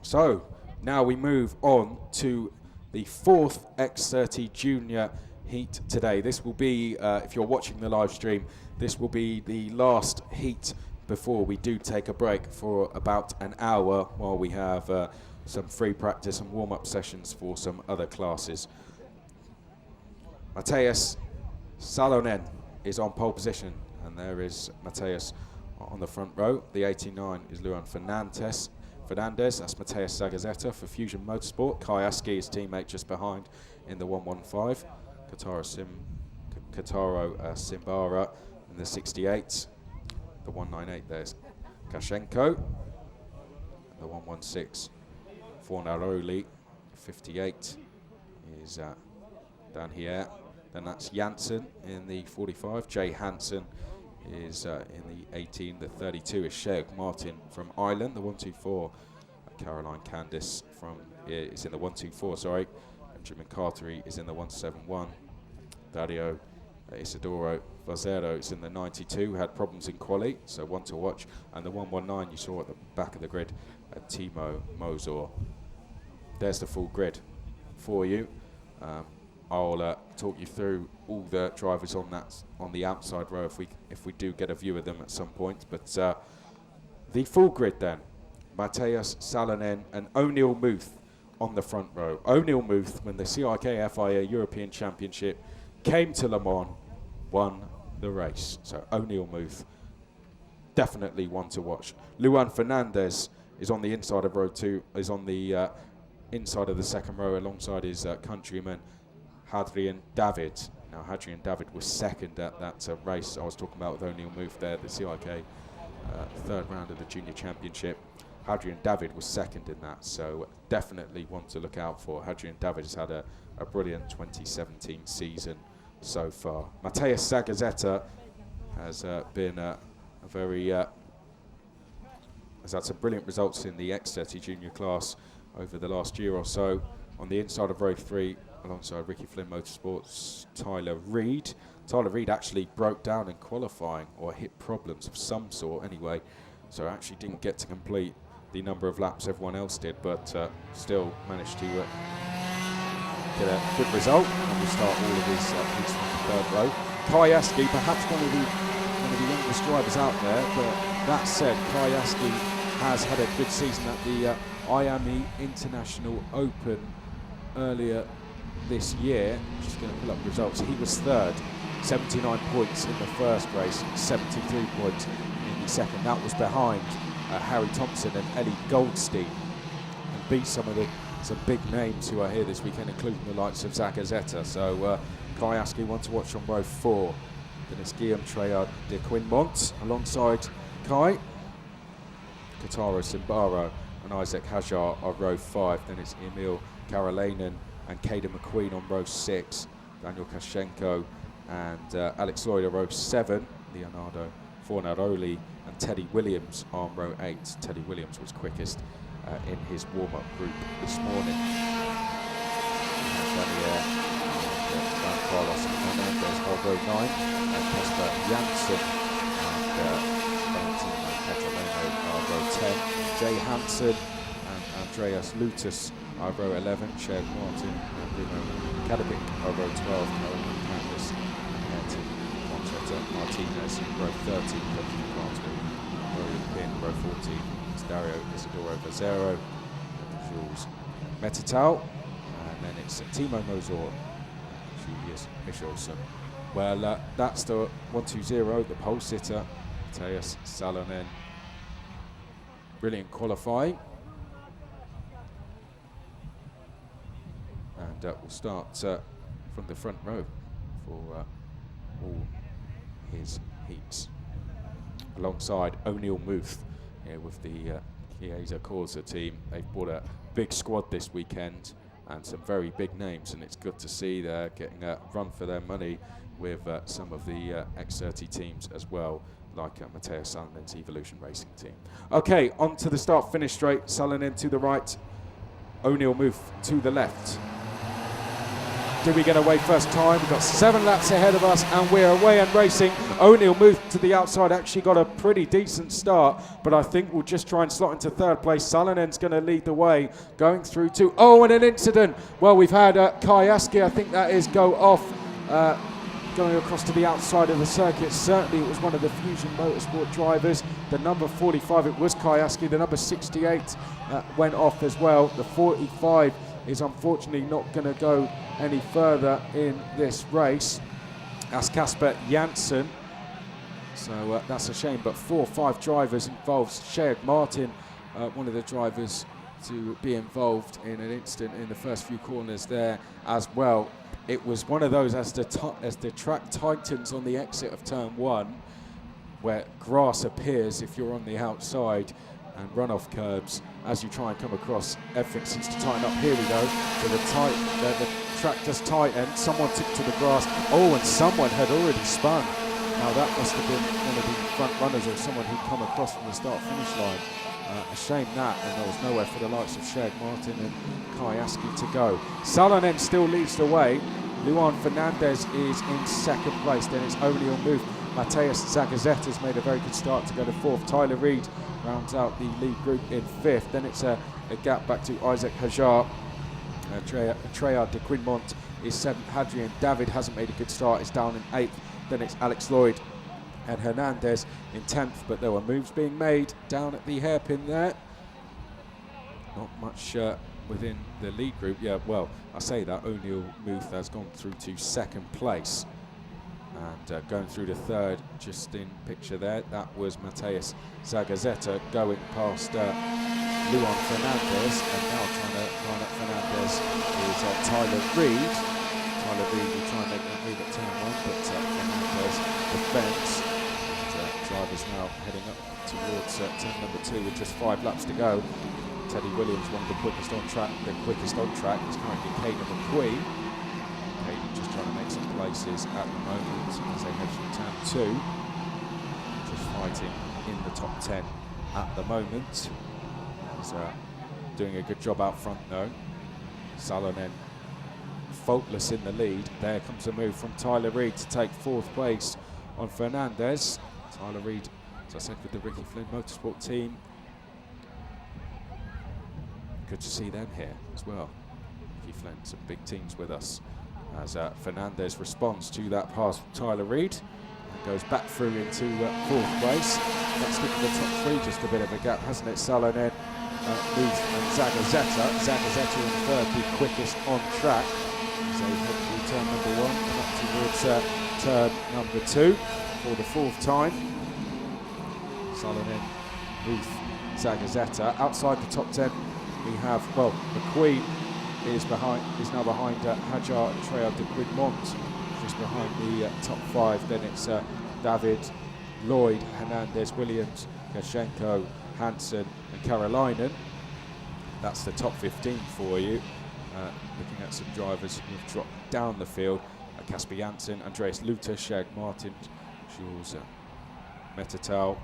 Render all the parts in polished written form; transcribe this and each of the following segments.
So now we move on to the fourth X30 Junior heat today. This will be, if you're watching the live stream, this will be the last heat before we do take a break for about an hour while we have some free practice and warm-up sessions for some other classes. Matheus Salonen is on pole position, and there is Matheus on the front row. The 89 is Luan Fernandez. That's Matheus Zagazeta for Fusion Motorsport. Kai Aski, his teammate, just behind in the 115. Kotaro Simbara in the 68. The 198 there's Kashenko. The 116 Fornaroli, 58 is down here. Then that's Janssen in the 45. Jay Hansen is in the 18. The 32 is Sheikh Martin from Ireland. The 124, Caroline Candice is in the 124. Sorry, Benjamin Cartery is in the 171. Dario Isidoro Vazero is in the 92. Had problems in quali, so one to watch. And the 119 you saw at the back of the grid, Timo Mozor. There's the full grid for you. I'll talk you through all the drivers on the outside row if we do get a view of them at some point. But the full grid then: Matheus Salonen and O'Neill Muth on the front row. O'Neill Muth, when the CIK FIA European Championship came to Le Mans, won the race. So O'Neill Muth, definitely one to watch. Luan Fernandez is on the inside of row 2, is on the inside of the second row alongside his countryman Hadrian David. Now Hadrian David was second at that race I was talking about with O'Neill Muth there, the CIK third round of the Junior Championship. Hadrian David was second in that, so definitely one to look out for. Hadrian David has had a brilliant 2017 season so far. Matheus Zagazeta has been a very has had some brilliant results in the X30 Junior class over the last year or so. On the inside of row 3, alongside Ricky Flynn Motorsports, Tyler Reid. Tyler Reid actually broke down in qualifying, or hit problems of some sort anyway, so actually didn't get to complete the number of laps everyone else did, but still managed to get a good result, and we'll start all of his heats from the third row. Kai Aski, perhaps one of the youngest drivers out there, but that said, Kai Aski has had a good season at the Iame International Open earlier this year. Just going to pull up results. He was third, 79 points in the first race, 73 points in the second. That was behind Harry Thompson and Ellie Goldstein, and beat some big names who are here this weekend, including the likes of Zagazeta. So Kai Aski, one to watch on row 4. Then it's Guillaume Treard de Quinmont alongside Kai. Kotaro Simbaro and Isaac Hajar are row 5. Then it's Emil Karolainen and Caden McQueen on row 6. Daniel Kashenko and Alex Lloyd are row 7. Leonardo Fornaroli and Teddy Williams on row 8. Teddy Williams was quickest in his warm-up group this morning. Carlos Fernandez on row 9, and Casper Janssen and Valentino Catalano are row 10. Jay Hansen and Andreas Lutus are row 11. Sheikh Martin and Bruno Kadabik are row 12. Caroline Candice and Conchetta Martinez row 13. Benjamin Carter, row 14. It's Dario Isidoro Vazero, Jules Metatal, and then it's Timo Mozor, Julius Michelson. Well, that's the 120, the pole sitter, Matheus Salonen. Brilliant qualifying. And we'll start from the front row for all his heats. Alongside O'Neill Muth here with the Chiesa Corsa team. They've brought a big squad this weekend and some very big names, and it's good to see they're getting a run for their money with some of the X30 teams as well, like Matheus Salonen's Evolution Racing team. Okay, on to the start-finish straight. Salonen to the right, O'Neill Muth to the left. Do we get away first time? We've got 7 laps ahead of us, and we're away and racing O'Neill moved to the outside, actually got a pretty decent start, but I think we'll just try and slot into third place. Salonen's going to lead the way, going through to, and an incident. Well, we've had Kayaski, I think that is go off, going across to the outside of the circuit. Certainly it was one of the Fusion Motorsport drivers. The number 45, it was Kayaski. The number 68 went off as well. The 45 is unfortunately not going to go any further in this race. That's Kasper Janssen. So that's a shame, but 4 or 5 drivers involved. Sheik Martin, one of the drivers to be involved in an incident in the first few corners there as well. It was one of those as the track tightens on the exit of turn 1, where grass appears if you're on the outside, and runoff curbs as you try and come across. Everything seems to tighten up. Here we go. So the track does tighten. Someone took to the grass. And someone had already spun. Now that must have been one of the front runners or someone who'd come across from the start-finish line. A shame that, and there was nowhere for the likes of Sheik Martin and Kayaski to go. Salonen still leads the way. Luan Fernandez is in second place. Then it's O'Neill Muth. Mateus Zagazetta's made a very good start to go to 4th. Tyler Reed rounds out the lead group in 5th. Then it's a gap back to Isaac Hajar. Treyard de Quinmont is 7th. Hadrian David hasn't made a good start, is down in 8th. Then it's Alex Lloyd and Hernandez in 10th, but there were moves being made down at the hairpin there. Not much within the lead group. Yeah, well, I say that O'Neill Muth has gone through to 2nd place. And going through to 3rd, just in picture there, that was Mateus Zagazeta going past Luan Fernandez, and now trying to line up Fernandez is Tyler Reed. Tyler Reed will try and make that move at turn 1, but Fernandez defends. Drivers now heading up towards turn number 2 with just 5 laps to go. Teddy Williams, one of the quickest on track. The quickest on track is currently Caden McQueen. Caden just trying to make some places at the moment as they head through turn 2. Just fighting in the top 10 at the moment. He's doing a good job out front though. Salonen faultless in the lead. There comes a move from Tyler Reed to take 4th place on Fernandez. Tyler Reed, as I said, with the Ricky Flynn Motorsport team. Good to see them here as well. Ricky Flynn, some big teams with us. As Fernandez responds to that pass from Tyler Reed and goes back through into 4th place. Let's look at the top 3, just a bit of a gap, hasn't it? Salonen, Muth and Zagazeta. Zagazeta in 3rd, the quickest on track. As they head through turn number 1 and up towards turn number 2 for the 4th time. Salonen, Muth, Zagazeta. Outside the top 10, we have, McQueen is now behind Hajar and Treyard de Quidmont, just behind the top 5. Then it's David, Lloyd, Hernandez, Williams, Kashenko, Hansen and Karolainen. That's the top 15 for you. Looking at some drivers who've dropped down the field. Kasper Janssen, Andreas Luther, Sheik Martin, Jules Metatal,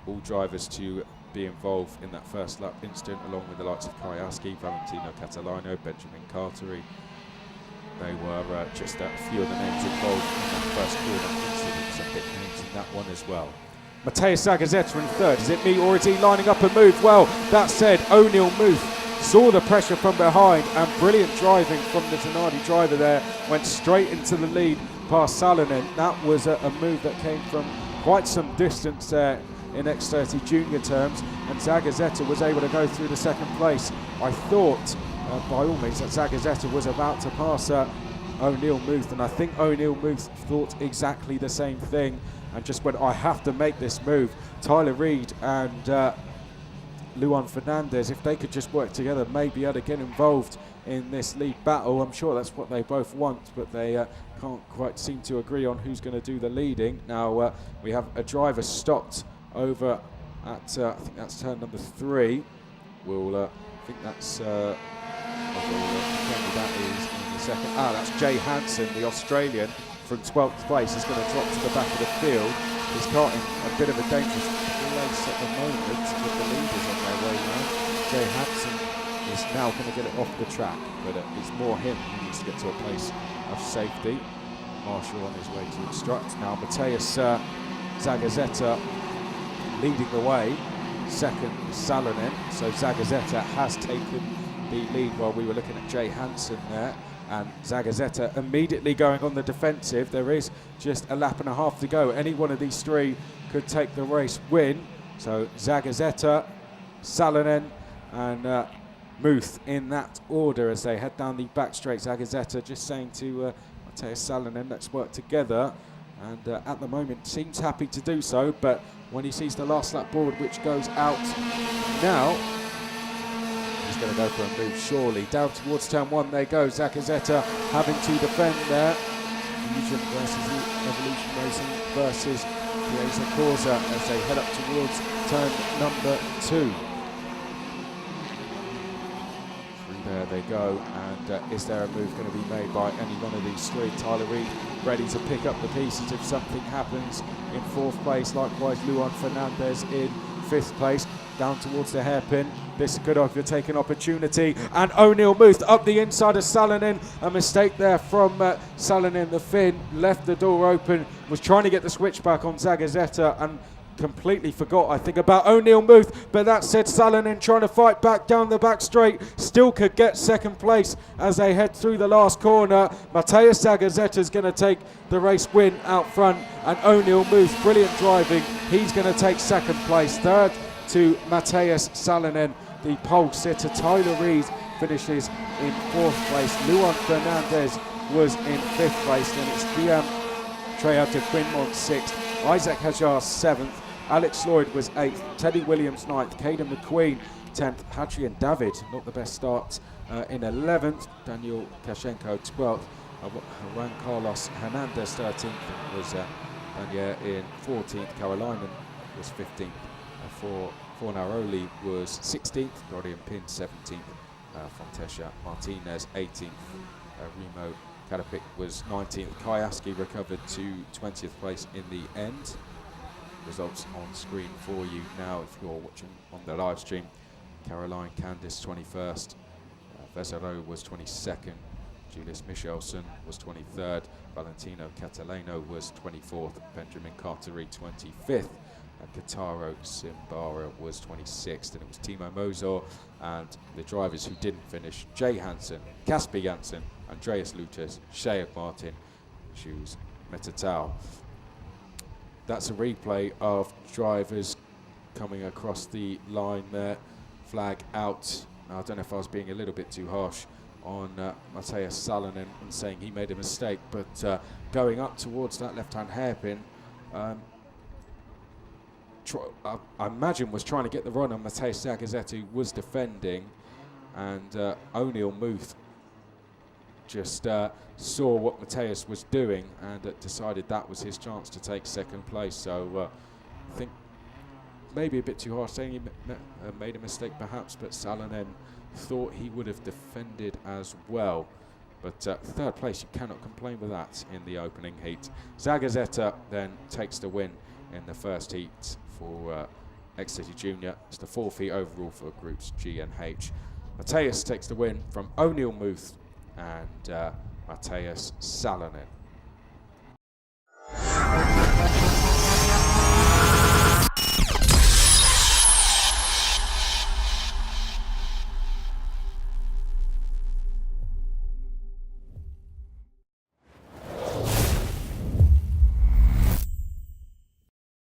all drivers to be involved in that first lap incident, along with the likes of Kayaski, Valentino Catalano, Benjamin Carteri. They were just a few of the names involved in that first corner incident, some big names in that one as well. Mateus Zagazeta in 3rd. Is it me or is he lining up a move? Well, that said, O'Neill Muth saw the pressure from behind, and brilliant driving from the Zanardi driver there, went straight into the lead past Salonen. That was a move that came from quite some distance there in X30 junior terms, and Zagazeta was able to go through the 2nd place. I thought, by all means, that Zagazeta was about to pass O'Neill Muth, and I think O'Neill Muth thought exactly the same thing and just went, I have to make this move. Tyler Reed and Luan Fernandez, if they could just work together, maybe able to get involved in this lead battle. I'm sure that's what they both want, but they can't quite seem to agree on who's going to do the leading. That we have a driver stopped over at I think that's turn number 3. I think that's that is in the 2nd. That's Jay Hansen, the Australian, from 12th place. Is going to drop to the back of the field. He's caught in a bit of a dangerous place at the moment with the leaders on their way round. Jay Hansen is now going to get it off the track, but it's more him who needs to get to a place of safety. Marshall on his way to instruct. Now Mateus Zagazzetta leading the way, second Salonen. So Zagazzetta has taken the lead while we were looking at Jay Hansen there. And Zagazzetta immediately going on the defensive. There is just a lap and a half to go. Any one of these three could take the race win. So Zagazzetta, Salonen and Muth in that order as they head down the back straight. Zagazzetta just saying to Mateus Salonen, let's work together. And at the moment seems happy to do so, but when he sees the last lap board which goes out now, he's going to go for a move surely. Down towards turn one they go. Zagazzetta having to defend there. Fusion versus Evolution Racing versus Chiesa Corsa as they head up towards turn number 2. There they go, and is there a move going to be made by any one of these three? Tyler Reed ready to pick up the pieces if something happens in 4th place. Likewise, Luan Fernandez in 5th place. Down towards the hairpin. This could overtake an opportunity. And O'Neill Muth up the inside of Salonen. A mistake there from Salonen. The Finn left the door open, was trying to get the switchback on Zagazzetta and completely forgot, I think, about O'Neill Muth, but that said, Salonen trying to fight back down the back straight, still could get 2nd place as they head through the last corner. Mateus Zagazzetta is going to take the race win out front, and O'Neill Muth, brilliant driving, he's going to take 2nd place. 3rd to Mateus Salonen, the pole sitter. Tyler Reed finishes in 4th place. Luan Fernandez was in 5th place, and it's Iame Treata Quinmont 6th, Isaac Hajar 7th, Alex Lloyd was 8th, Teddy Williams 9th, Caden McQueen 10th, Hadrian David, not the best start, in 11th, Daniel Kashenko 12th, Juan Carlos Hernandez 13th, was Daniel in 14th, Carolina was 15th, Fornaroli was 16th, Dorian Pin 17th, Fontesha Martinez 18th, Remo Karapik was 19th, Kayaski recovered to 20th place in the end. Results on screen for you now if you're watching on the live stream. Caroline Candice 21st, Vezero was 22nd, Julius Michelson was 23rd, Valentino Catalano was 24th, Benjamin Carteri 25th, and Kataro Simbara was 26th, and it was Timo Mozor and the drivers who didn't finish, Jay Hansen, Casper Janssen, Andreas Lutas, Shea Martin, Shoes Metatau. That's a replay of drivers coming across the line there. Flag out. Now, I don't know if I was being a little bit too harsh on Mateus Salonen and saying he made a mistake, but going up towards that left-hand hairpin, I imagine was trying to get the run on Mateus Zagazzetta, who was defending, and O'Neill Muth just saw what Mateus was doing and decided that was his chance to take 2nd place. So I think maybe a bit too harsh saying he made a mistake perhaps, but Salonen thought he would have defended as well. But 3rd place, you cannot complain with that in the opening heat. Zagazzetta then takes the win in the 1st heat for X30 Junior. It's the 4th heat overall for groups G and H. Mateus takes the win from O'Neill Muth and Mateus Salonen.